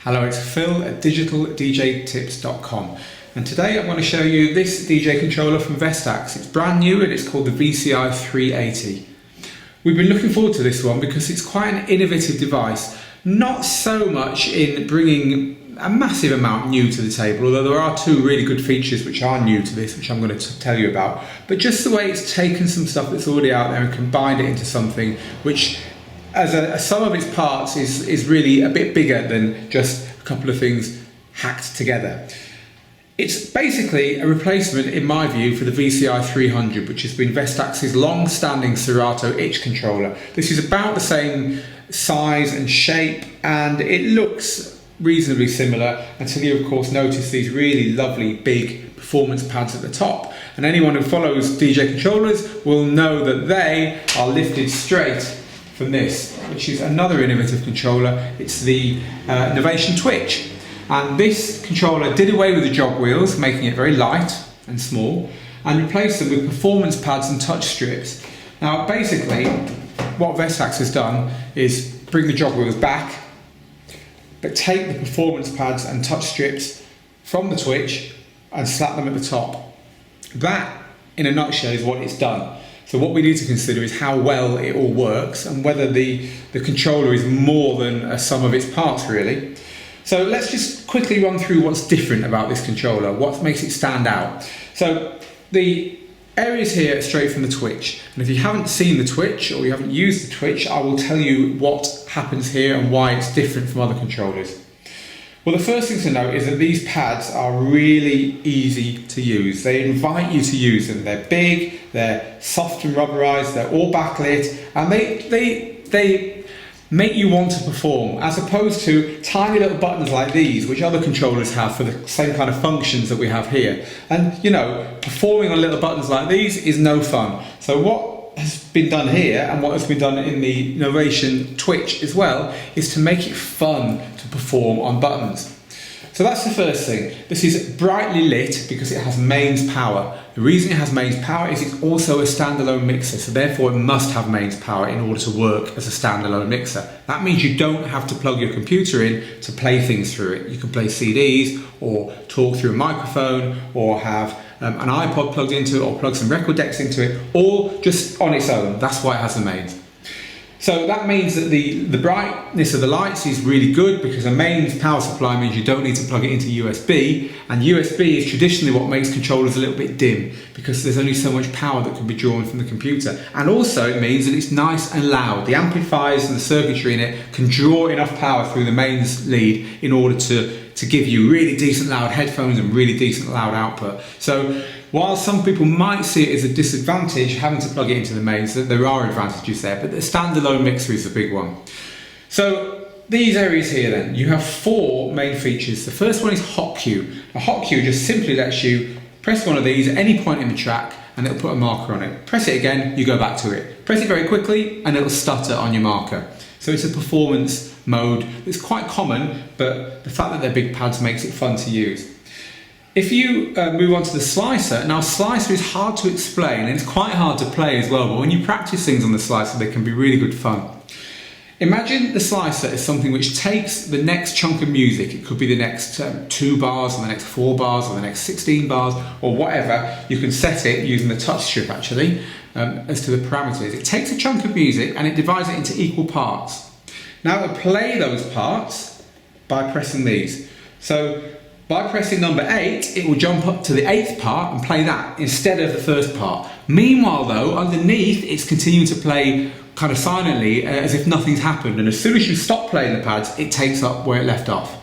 Hello, it's Phil at digitaldjtips.com, and today I'm going to show you this DJ controller from Vestax. It's brand new and it's called the VCI-380. We've been looking forward to this one because it's quite an innovative device, not so much in bringing a massive amount new to the table, although there are two really good features which are new to this, which I'm going to tell you about, but just the way it's taken some stuff that's already out there and combined it into something which as a sum of its parts is really a bit bigger than just a couple of things hacked together. It's basically a replacement, in my view, for the VCI-300, which has been Vestax's long-standing Serato itch controller. This is about the same size and shape, and it looks reasonably similar until you, of course, notice these really lovely big performance pads at the top. And anyone who follows DJ controllers will know that they are lifted straight from this, which is another innovative controller. It's the Innovation Twitch, and this controller did away with the jog wheels, making it very light and small, and replaced them with performance pads and touch strips. Now basically what Vestax has done is bring the jog wheels back, but take the performance pads and touch strips from the Twitch and slap them at the top. That in a nutshell is what it's done. So what we need to consider is how well it all works and whether the controller is more than a sum of its parts, really. So let's just quickly run through what's different about this controller, what makes it stand out. So the areas here are straight from the Twitch, and if you haven't seen the Twitch or you haven't used the Twitch, I will tell you what happens here and why it's different from other controllers. Well, the first thing to note is that these pads are really easy to use. They invite you to use them. They're big, they're soft and rubberized, they're all backlit, and they make you want to perform, as opposed to tiny little buttons like these, which other controllers have for the same kind of functions that we have here. And you know, performing on little buttons like these is no fun. So what has been done here, and what has been done in the Innovation Twitch as well, is to make it fun to perform on buttons. So that's the first thing. This is brightly lit because it has mains power. The reason it has mains power is it's also a standalone mixer, so therefore it must have mains power in order to work as a standalone mixer. That means you don't have to plug your computer in to play things through it. You can play CDs or talk through a microphone or have an iPod plugged into it or plug some record decks into it, all just on its own. That's why it has the mains. So that means that the brightness of the lights is really good because a mains power supply means you don't need to plug it into USB, and USB is traditionally what makes controllers a little bit dim because there's only so much power that can be drawn from the computer. And also it means that it's nice and loud. The amplifiers and the circuitry in it can draw enough power through the mains lead in order to give you really decent loud headphones and really decent loud output. So while some people might see it as a disadvantage having to plug it into the mains, there are advantages there, but the standalone mixer is the big one. So these areas here then, you have four main features. The first one is hot cue. A hot cue just simply lets you press one of these at any point in the track and it'll put a marker on it. Press it again, you go back to it. Press it very quickly and it'll stutter on your marker. So it's a performance mode that's quite common, but the fact that they're big pads makes it fun to use. If you move on to the slicer, now slicer is hard to explain and it's quite hard to play as well, but when you practice things on the slicer they can be really good fun. Imagine the slicer as something which takes the next chunk of music. It could be the next 2 bars or the next 4 bars or the next 16 bars or whatever. You can set it using the touch strip actually as to the parameters. It takes a chunk of music and it divides it into equal parts. Now it'll play those parts by pressing these. So by pressing number 8, it will jump up to the 8th part and play that instead of the first part. Meanwhile though, underneath it's continuing to play kind of silently as if nothing's happened, and as soon as you stop playing the pads, it takes up where it left off.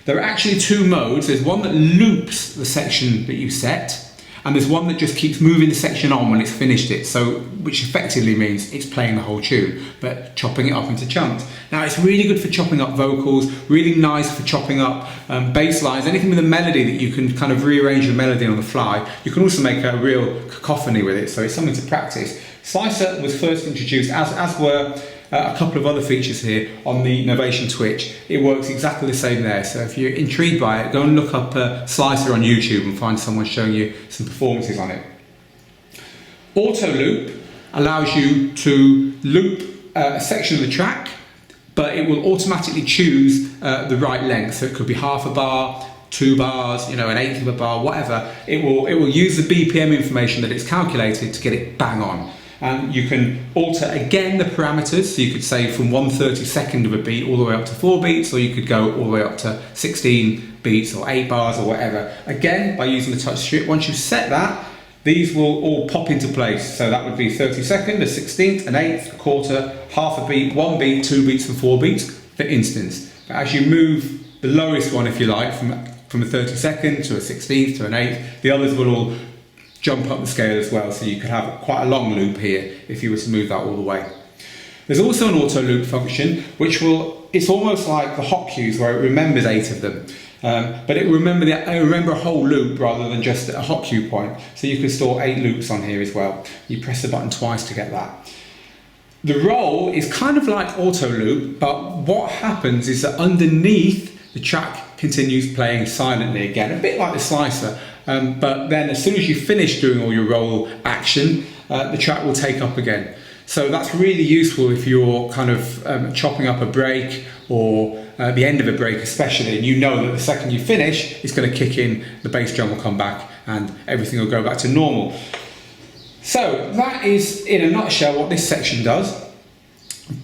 There are actually two modes. There's one that loops the section that you set, and there's one that just keeps moving the section on when it's finished it, so which effectively means it's playing the whole tune, but chopping it up into chunks. Now it's really good for chopping up vocals, really nice for chopping up bass lines, anything with a melody that you can kind of rearrange the melody on the fly. You can also make a real cacophony with it, so it's something to practice. Slicer was first introduced, as were a couple of other features here on the Innovation Twitch. It works exactly the same there, so if you're intrigued by it, go and look up Slicer on YouTube and find someone showing you some performances on it. Auto loop allows you to loop a section of the track but it will automatically choose the right length. So it could be half a bar, 2 bars, you know, an eighth of a bar, whatever. It will use the BPM information that it's calculated to get it bang on. And you can alter again the parameters, so you could say from 1/32 of a beat all the way up to 4 beats, or you could go all the way up to 16 beats or 8 bars or whatever. Again, by using the touch strip, once you've set that, these will all pop into place. So that would be 32nd, a 16th, an eighth, a quarter, half a beat, 1 beat, 2 beats and 4 beats, for instance. But as you move the lowest one, if you like, from a 32nd to a 16th to an eighth, the others will all jump up the scale as well, so you could have quite a long loop here if you were to move that all the way. There's also an auto loop function, which it's almost like the hot cues where it remembers 8 of them. But it will remember a whole loop rather than just a hot cue point. So you can store 8 loops on here as well. You press the button twice to get that. The roll is kind of like auto loop, but what happens is that underneath the track continues playing silently again, a bit like the slicer. But then as soon as you finish doing all your roll action, the track will take up again. So that's really useful if you're kind of chopping up a break or the end of a break especially, and you know that the second you finish, it's going to kick in, the bass drum will come back and everything will go back to normal. So that is in a nutshell what this section does,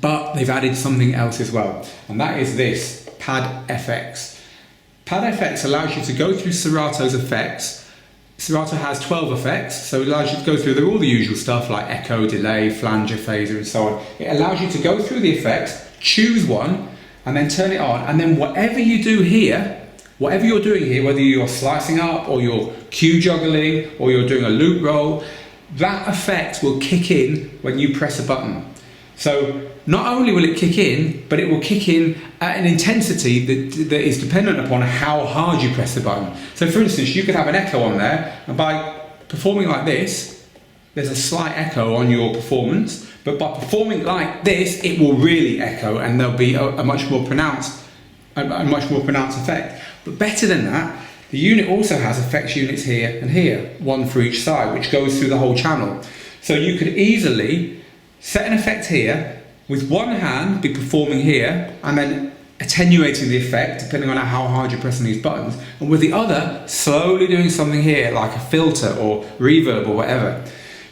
but they've added something else as well, and that is this Pad FX. Pad FX allows you to go through Serato's effects. Serato has 12 effects, so it allows you to go through all the usual stuff like echo, delay, flanger, phaser and so on. It allows you to go through the effects, choose one, and then turn it on, and then whatever you do here, whatever you're doing here, whether you're slicing up or you're cue juggling or you're doing a loop roll, that effect will kick in when you press a button. So not only will it kick in, but it will kick in at an intensity that is dependent upon how hard you press the button. So for instance, you could have an echo on there, and by performing like this, there's a slight echo on your performance, but by performing like this, it will really echo, and there'll be a much more pronounced effect. But better than that, the unit also has effects units here and here, one for each side, which goes through the whole channel. So you could easily set an effect here, with one hand be performing here, and then attenuating the effect depending on how hard you're pressing these buttons, and with the other slowly doing something here like a filter or reverb or whatever.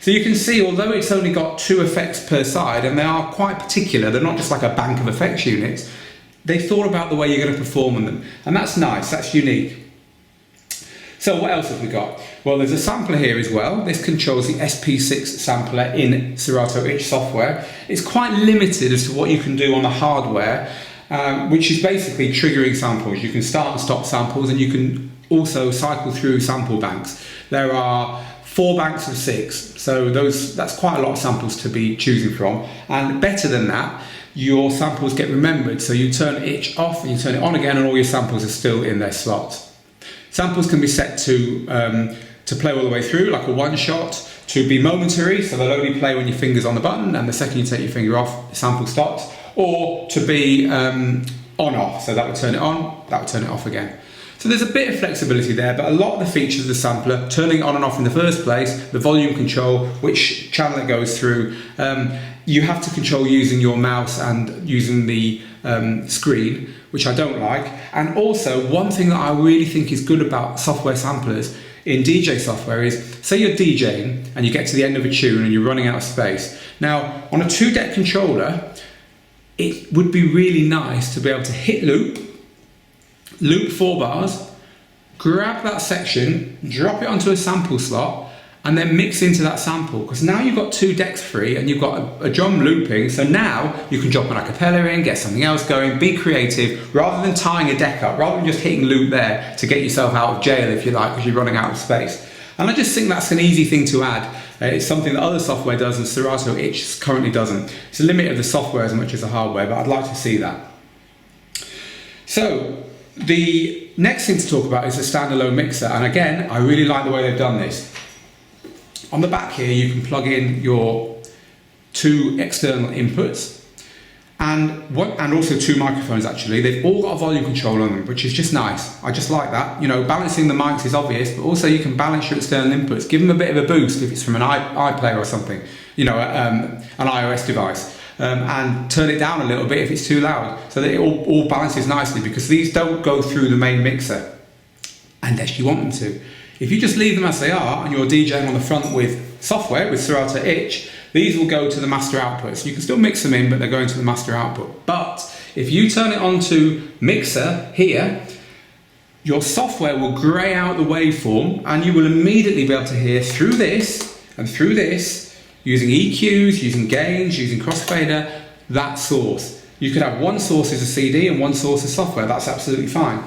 So you can see, although it's only got 2 effects per side, and they are quite particular, they're not just like a bank of effects units, they thought about the way you're going to perform on them, and that's nice, that's unique. So what else have we got? Well, there's a sampler here as well. This controls the Sp6 Sampler in Serato itch software. It's quite limited as to what you can do on the hardware, which is basically triggering samples. You can start and stop samples, and you can also cycle through sample banks. There are 4 banks of 6, so that's quite a lot of samples to be choosing from. And better than that, your samples get remembered. So you turn itch off and you turn it on again, and all your samples are still in their slots. Samples can be set to play all the way through, like a one-shot, to be momentary, so they'll only play when your finger's on the button, and the second you take your finger off, the sample stops, or to be on-off, so that would turn it on, that would turn it off again. So there's a bit of flexibility there, but a lot of the features of the sampler, turning it on and off in the first place, the volume control, which channel it goes through, you have to control using your mouse and using the screen, which I don't like. And also, one thing that I really think is good about software samplers in DJ software is, say you're DJing and you get to the end of a tune and you're running out of space. Now, on a 2-deck controller, it would be really nice to be able to hit loop 4 bars, grab that section, drop it onto a sample slot, and then mix into that sample, because now you've got 2 decks free and you've got a drum looping, so now you can drop an acapella in, get something else going, be creative, rather than tying a deck up, rather than just hitting loop there to get yourself out of jail, if you like, because you're running out of space. And I just think that's an easy thing to add. It's something that other software does and Serato itch currently doesn't. It's a limit of the software as much as the hardware, but I'd like to see that. So the next thing to talk about is the standalone mixer, and again, I really like the way they've done this. On the back here, you can plug in your 2 external inputs and also 2 microphones actually. They've all got a volume control on them, which is just nice. I just like that. You know, balancing the mics is obvious, but also you can balance your external inputs. Give them a bit of a boost if it's from an iPlayer or something, you know, an iOS device. and turn it down a little bit if it's too loud, so that it all balances nicely, because these don't go through the main mixer unless you want them to. If you just leave them as they are and you're DJing on the front with software, with Serato Itch, these will go to the master output. So you can still mix them in, but they're going to the master output. But if you turn it on to mixer here, your software will grey out the waveform, and you will immediately be able to hear through this and through this, using EQs, using gains, using crossfader, that source. You could have one source as a CD and one source as software, that's absolutely fine.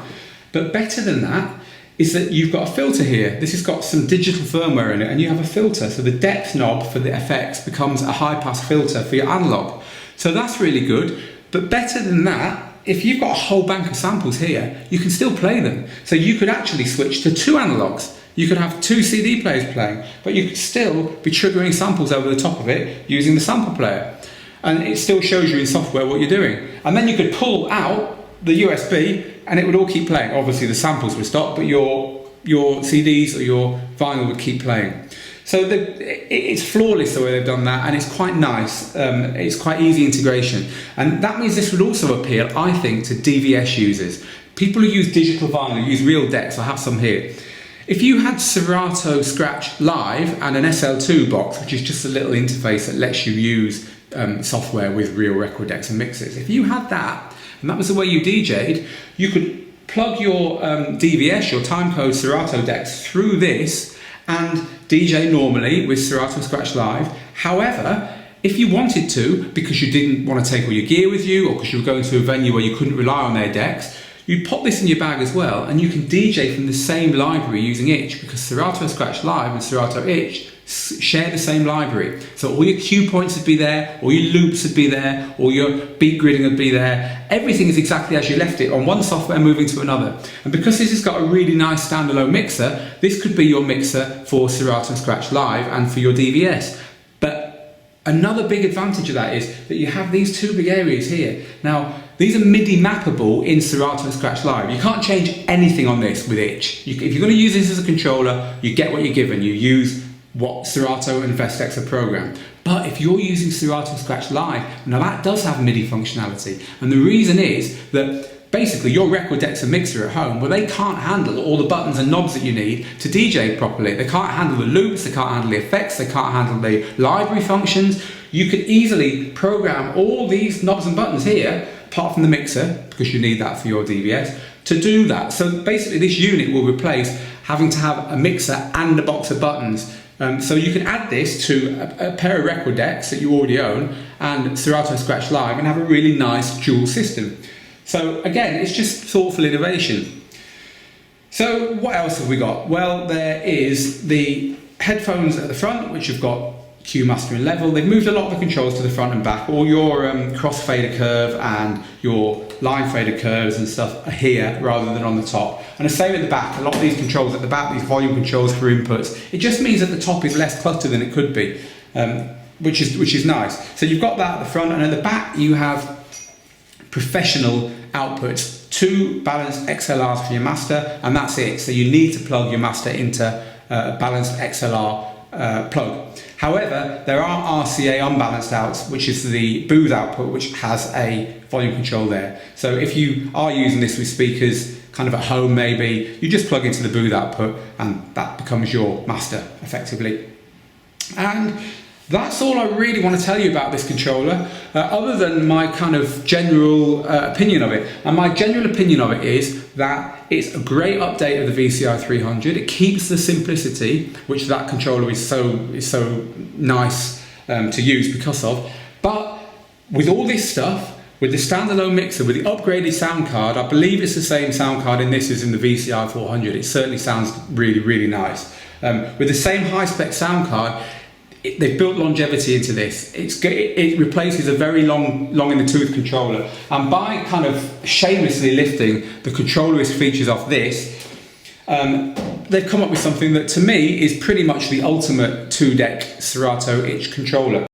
But better than that is that you've got a filter here. This has got some digital firmware in it, and you have a filter. So the depth knob for the effects becomes a high pass filter for your analog. So that's really good. But better than that, if you've got a whole bank of samples here, you can still play them. So you could actually switch to 2 analogs. You could have 2 CD players playing, but you could still be triggering samples over the top of it using the sample player. And it still shows you in software what you're doing. And then you could pull out the USB and it would all keep playing. Obviously the samples would stop, but your CDs or your vinyl would keep playing. So it's flawless the way they've done that, and it's quite nice. It's quite easy integration, and that means this would also appeal, I think, to DVS users. People who use digital vinyl, use real decks. I have some here. If you had Serato Scratch Live and an SL2 box, which is just a little interface that lets you use software with real record decks and mixers, if you had that, and that was the way you DJ'd, you could plug your DVS, your timecode Serato decks, through this and DJ normally with Serato Scratch Live. However, if you wanted to, because you didn't want to take all your gear with you, or because you were going to a venue where you couldn't rely on their decks, you pop this in your bag as well, and you can DJ from the same library using Itch, because Serato Scratch Live and Serato Itch share the same library. So all your cue points would be there, all your loops would be there, all your beat gridding would be there. Everything is exactly as you left it, on one software moving to another. And because this has got a really nice standalone mixer, this could be your mixer for Serato Scratch Live and for your DVS. But another big advantage of that is that you have these 2 big areas here. Now, these are MIDI mappable in Serato Scratch Live. You can't change anything on this with Itch. If you're going to use this as a controller, you get what you're given. You use what Serato and Vestax are programmed. But if you're using Serato Scratch Live, now that does have MIDI functionality. And the reason is that basically your record deck's a mixer at home, well, they can't handle all the buttons and knobs that you need to DJ properly. They can't handle the loops, they can't handle the effects, they can't handle the library functions. You could easily program all these knobs and buttons here, apart from the mixer, because you need that for your DVS, to do that. So basically this unit will replace having to have a mixer and a box of buttons. So you can add this to a pair of record decks that you already own and Serato Scratch Live and have a really nice dual system. So again, it's just thoughtful innovation. So what else have we got? Well, there is the headphones at the front, which have got cue, master and level. They've moved a lot of the controls to the front and back. All your cross-fader curve and your line fader curves and stuff are here rather than on the top. And the same at the back. A lot of these controls at the back, these volume controls for inputs, it just means that the top is less cluttered than it could be, which is nice. So you've got that at the front, and at the back you have professional outputs, 2 balanced XLRs for your master, and that's it. So you need to plug your master into a balanced XLR plug. However, there are RCA unbalanced outs, which is the booth output, which has a volume control there. So if you are using this with speakers kind of at home maybe, you just plug into the booth output and that becomes your master effectively. And that's all I really want to tell you about this controller, other than my kind of general opinion of it. And my general opinion of it is that it's a great update of the VCI-300. It keeps the simplicity, which that controller is so nice to use because of. But with all this stuff, with the standalone mixer, with the upgraded sound card, I believe it's the same sound card in this as in the VCI-400. It certainly sounds really, really nice. With the same high-spec sound card, they've built longevity into this. It replaces a very long in the tooth controller, and by kind of shamelessly lifting the controllerist features off this, they've come up with something that to me is pretty much the ultimate 2-deck Serato Itch controller.